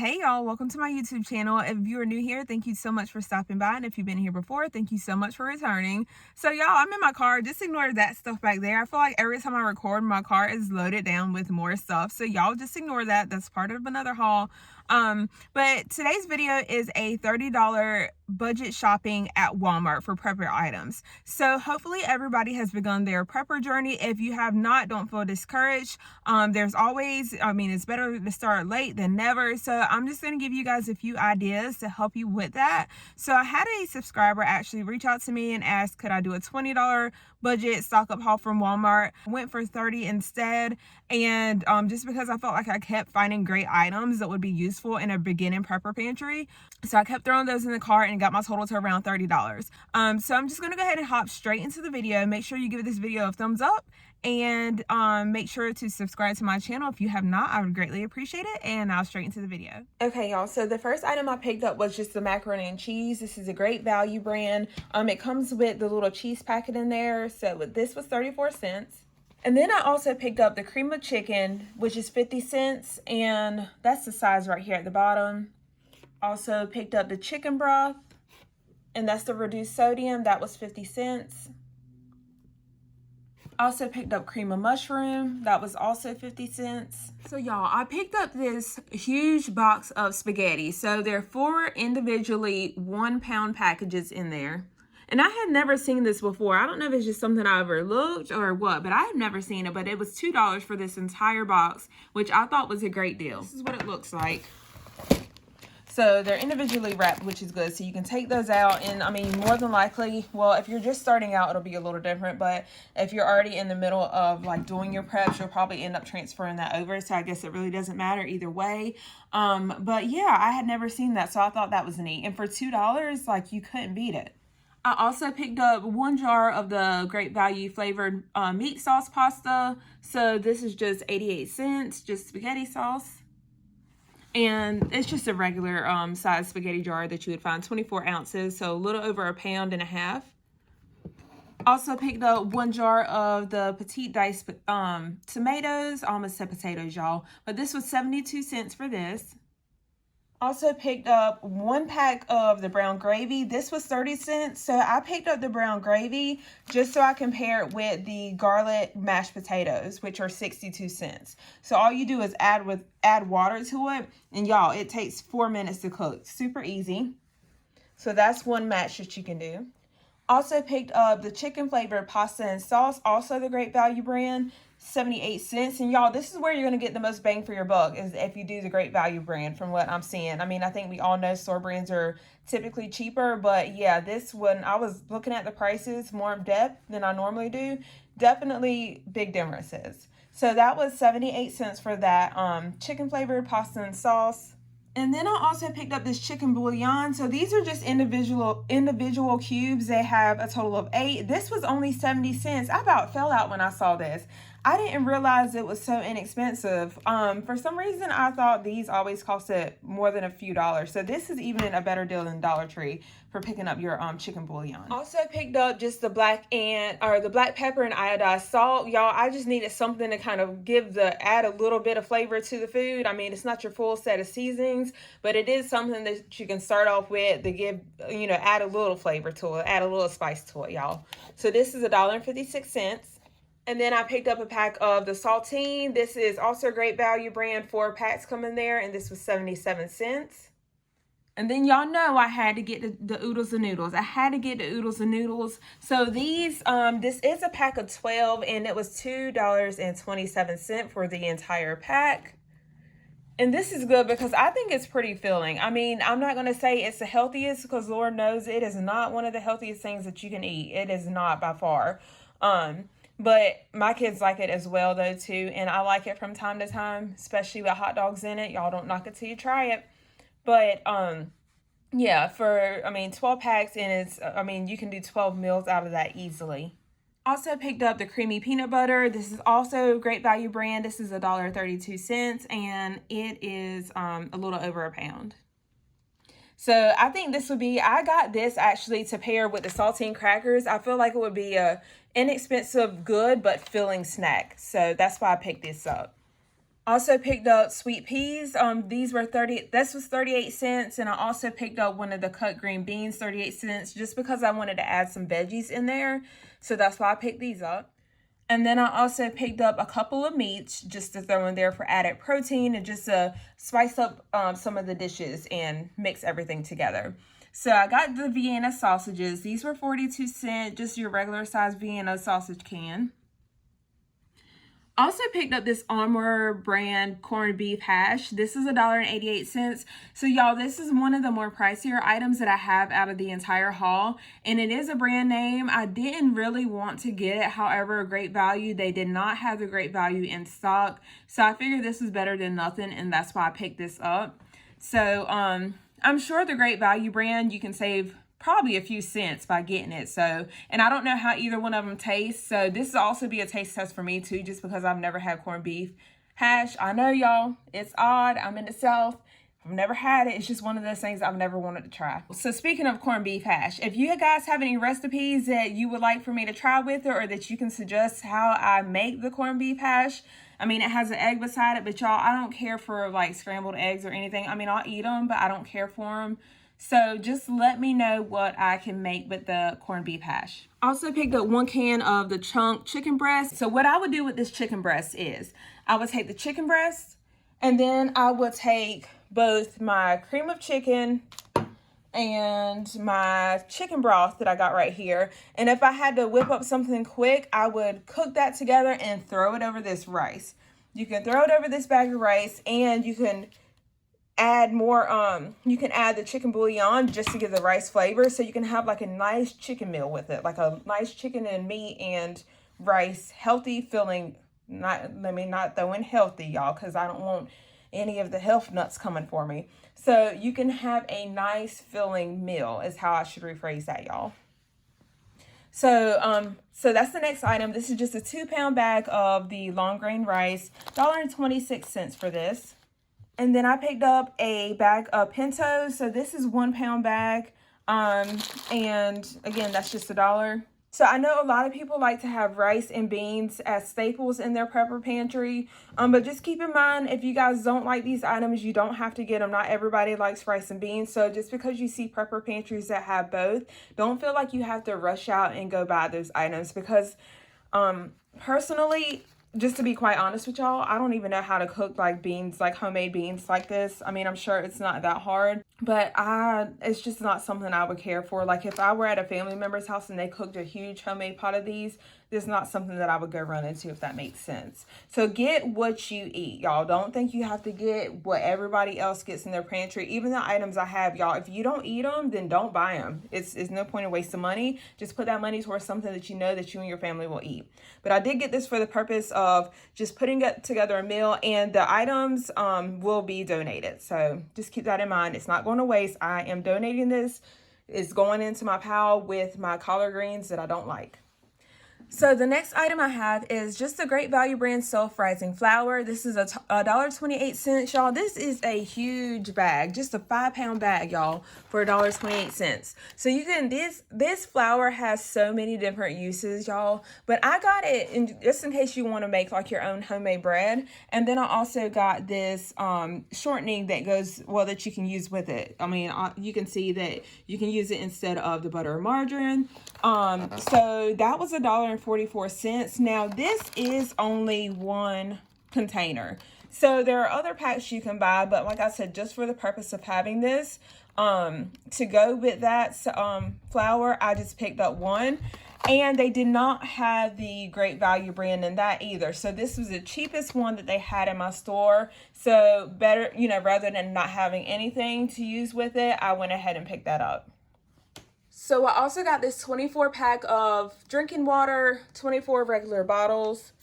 Hey y'all, welcome to my YouTube channel. If you are new here, thank you so much for stopping by, and if you've been here before, thank you so much for returning. So y'all, I'm in my car. Just ignore that stuff back there. I feel like every time I record, my car is loaded down with more stuff, so y'all just ignore that. That's part of another haul. But today's video is a $30 budget shopping at Walmart for prepper items. So hopefully everybody has begun their prepper journey. If you have not, don't feel discouraged. There's always, it's better to start late than never. So I'm just going to give you guys a few ideas to help you with that. So I had a subscriber actually reach out to me and ask, could I do a $20 budget stock up haul from Walmart? I went for $30 instead. And just because I felt like I kept finding great items that would be useful in a beginning prepper pantry. So I kept throwing those in the cart and got my total to around $30. So I'm just going to go ahead and hop straight into the video. Make sure you give this video a thumbs up and make sure to subscribe to my channel if you have not. I would greatly appreciate it, and I'll straight into the video. Okay, y'all, so the first item I picked up was just the macaroni and cheese. This is a great value brand. It comes with the little cheese packet in there. So this was 34 cents. And then I also picked up the cream of chicken, which is 50 cents, and that's the size right here at the bottom. Also picked up the chicken broth, and that's the reduced sodium. That was 50 cents. Also picked up cream of mushroom. That was also 50 cents. So y'all, I picked up this huge box of spaghetti. So there are 4 individually 1-pound packages in there. And I had never seen this before. I don't know if it's just something I overlooked or what, but I had never seen it. But it was $2 for this entire box, which I thought was a great deal. This is what it looks like. So they're individually wrapped, which is good. So you can take those out, and more than likely, well, if you're just starting out, it'll be a little different. But if you're already in the middle of like doing your preps, you'll probably end up transferring that over. So I guess it really doesn't matter either way. But yeah, I had never seen that, so I thought that was neat. And for $2, like, you couldn't beat it. I also picked up 1 jar of the Great Value flavored meat sauce pasta. So this is just 88 cents, just spaghetti sauce. And it's just a regular size spaghetti jar that you would find, 24 ounces, so a little over 1.5 pounds. Also picked up 1 jar of the petite diced tomatoes. I almost said potatoes, y'all. But this was 72 cents for this. Also picked up 1 pack of the brown gravy. This was 30 cents. So I picked up the brown gravy just so I can pair it with the garlic mashed potatoes, which are 62 cents. So all you do is add water to it. And y'all, it takes 4 minutes to cook. Super easy. So that's one match that you can do. Also picked up the chicken flavored pasta and sauce, also the Great Value brand, 78 cents. And y'all, this is where you're going to get the most bang for your buck, is if you do the Great Value brand, from what I'm seeing. I think we all know store brands are typically cheaper, but yeah, this one, I was looking at the prices more in depth than I normally do. Definitely big differences. So that was 78 cents for that chicken flavored pasta and sauce. And then I also picked up this chicken bouillon. So these are just individual cubes. They have a total of 8. This was only 70 cents. I about fell out when I saw this. I didn't realize it was so inexpensive. For some reason, I thought these always costed more than a few dollars. So this is even a better deal than Dollar Tree for picking up your chicken bouillon. Also picked up just the black pepper and iodized salt. Y'all, I just needed something to kind of add a little bit of flavor to the food. It's not your full set of seasonings, but it is something that you can start off with to give, add a little flavor to it, add a little spice to it, y'all. So this is $1.56. And then I picked up a pack of the saltine. This is also a Great Value brand. 4 packs come in there, and this was 77 cents. And then y'all know I had to get the oodles and noodles. I had to get the oodles and noodles. So these, this is a pack of 12, and it was $2.27 for the entire pack. And this is good because I think it's pretty filling. I'm not going to say it's the healthiest, because Lord knows it is not one of the healthiest things that you can eat. It is not by far. But my kids like it as well, though, too. And I like it from time to time, especially with hot dogs in it. Y'all don't knock it till you try it. But, yeah, for, 12 packs, and it's, you can do 12 meals out of that easily. Also picked up the creamy peanut butter. This is also Great Value brand. This is $1.32, and it is a little over a pound. So I think this would be, I got this actually to pair with the saltine crackers. I feel like it would be a inexpensive, good, but filling snack. So that's why I picked this up. Also picked up sweet peas. These were this was 38 cents, and I also picked up one of the cut green beans, 38 cents, just because I wanted to add some veggies in there. So that's why I picked these up. And then I also picked up a couple of meats just to throw in there for added protein and just to spice up some of the dishes and mix everything together. So I got the Vienna sausages. These were 42 cents, just your regular size Vienna sausage can. Also picked up this Armour brand corned beef hash. This is $1.88. So y'all, this is one of the more pricier items that I have out of the entire haul. And it is a brand name. I didn't really want to get it. However, great value. They did not have the great value in stock. So I figured this was better than nothing. And that's why I picked this up. So I'm sure the great value brand, you can save probably a few cents by getting it. So, and I don't know how either one of them taste. So this will also be a taste test for me too, just because I've never had corned beef hash. I know y'all, it's odd. I'm in the South. I've never had it. It's just one of those things I've never wanted to try. So speaking of corned beef hash, if you guys have any recipes that you would like for me to try with it, or that you can suggest how I make the corned beef hash, I mean, it has an egg beside it, but y'all, I don't care for like scrambled eggs or anything. I mean, I'll eat them, but I don't care for them. So just let me know what I can make with the corned beef hash. Also picked up 1 can of the chunk chicken breast. So what I would do with this chicken breast is I would take the chicken breast, and then I would take both my cream of chicken and my chicken broth that I got right here. And if I had to whip up something quick, I would cook that together and throw it over this rice. You can throw it over this bag of rice, and you can add more, you can add the chicken bouillon just to give the rice flavor. So you can have like a nice chicken meal with it, like a nice chicken and meat and rice, healthy filling. Let me not throw in healthy, y'all, because I don't want any of the health nuts coming for me. So you can have a nice filling meal is how I should rephrase that, y'all. So that's the next item. This is just a 2-pound bag of the long grain rice, $1.26 for this. And then I picked up a bag of pintos. So this is 1-pound bag. And again, that's just $1. So I know a lot of people like to have rice and beans as staples in their prepper pantry. But just keep in mind, if you guys don't like these items, you don't have to get them. Not everybody likes rice and beans. So just because you see prepper pantries that have both, don't feel like you have to rush out and go buy those items. Because personally, just to be quite honest with y'all, I don't even know how to cook like beans, like homemade beans like this. I mean, I'm sure it's not that hard, but it's just not something I would care for. Like if I were at a family member's house and they cooked a huge homemade pot of these, this is not something that I would go run into, if that makes sense. So get what you eat, y'all. Don't think you have to get what everybody else gets in their pantry. Even the items I have, y'all, if you don't eat them, then don't buy them. It's no point in wasting money. Just put that money towards something that you know that you and your family will eat. But I did get this for the purpose of just putting it together a meal, and the items will be donated. So just keep that in mind. It's not going to waste. I am donating this. It's going into my pile with my collard greens that I don't like. So the next item I have is just a Great Value brand self-rising flour. This is $1.28, y'all. This is a huge bag, just a 5-pound bag, y'all, for $1.28. So you can, this flour has so many different uses, y'all, but I got it just in case you want to make like your own homemade bread. And then I also got this shortening that goes, well, that you can use with it. I mean, you can see that you can use it instead of the butter or margarine. So that was $1.44. Now this is only 1 container. So there are other packs you can buy, but like I said, just for the purpose of having this, to go with that flour, I just picked up 1. And they did not have the Great Value brand in that either. So this was the cheapest one that they had in my store. So better, you know, rather than not having anything to use with it, I went ahead and picked that up. So I also got this 24 pack of drinking water, 24 regular bottles.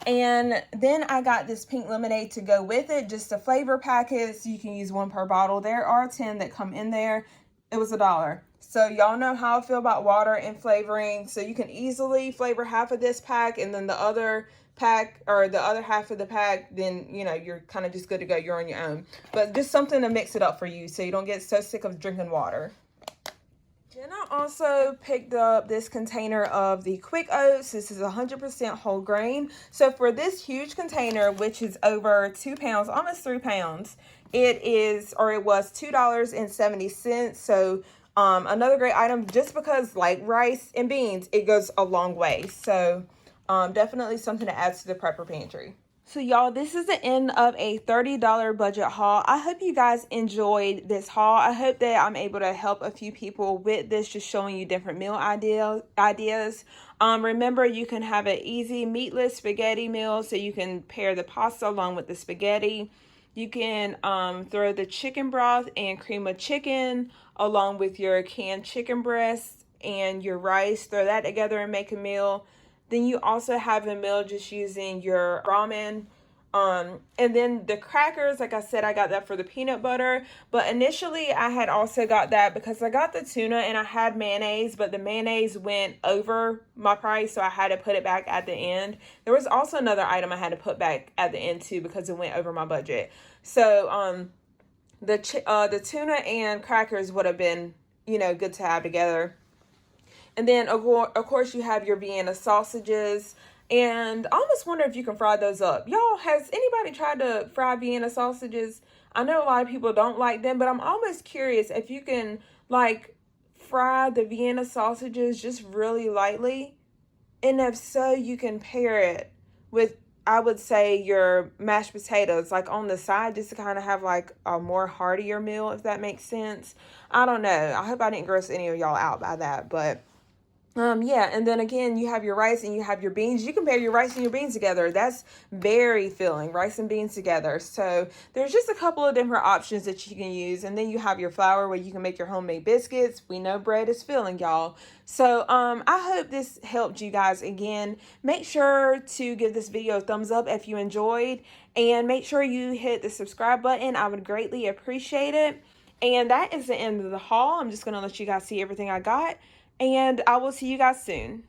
And then I got this pink lemonade to go with it, just a flavor packet. So you can use 1 per bottle. There are 10 that come in there. It was $1. So y'all know how I feel about water and flavoring. So you can easily flavor half of this pack, and then the other pack, or the other half of the pack, then, you know, you're kind of just good to go. You're on your own. But just something to mix it up for you so you don't get so sick of drinking water. Then I also picked up this container of the quick oats. This is 100% whole grain. So for this huge container, which is over 2 pounds, almost 3 pounds, it was $2.70. So another great item, just because like rice and beans, it goes a long way. So definitely something to add to the prepper pantry. So y'all, this is the end of a $30 budget haul. I hope you guys enjoyed this haul. I hope that I'm able to help a few people with this, just showing you different meal ideas. Remember, you can have an easy meatless spaghetti meal, so you can pair the pasta along with the spaghetti. You can throw the chicken broth and cream of chicken along with your canned chicken breast and your rice. Throw that together and make a meal. Then you also have a meal just using your ramen. And then the crackers, like I said, I got that for the peanut butter. But initially, I had also got that because I got the tuna and I had mayonnaise, but the mayonnaise went over my price, so I had to put it back at the end. There was also another item I had to put back at the end too because it went over my budget. So the tuna and crackers would have been, good to have together. And then, of course, you have your Vienna sausages. And I almost wonder if you can fry those up. Y'all, has anybody tried to fry Vienna sausages? I know a lot of people don't like them, but I'm almost curious if you can, like, fry the Vienna sausages just really lightly. And if so, you can pair it with, I would say, your mashed potatoes, like on the side, just to kind of have like a more heartier meal, if that makes sense. I don't know. I hope I didn't gross any of y'all out by that, but yeah, and then again, you have your rice and you have your beans. You can pair your rice and your beans together. That's very filling, rice and beans together. So there's just a couple of different options that you can use. And then you have your flour where you can make your homemade biscuits. We know bread is filling, y'all. So I hope this helped you guys. Again, make sure to give this video a thumbs up if you enjoyed. And make sure you hit the subscribe button. I would greatly appreciate it. And that is the end of the haul. I'm just going to let you guys see everything I got. And I will see you guys soon.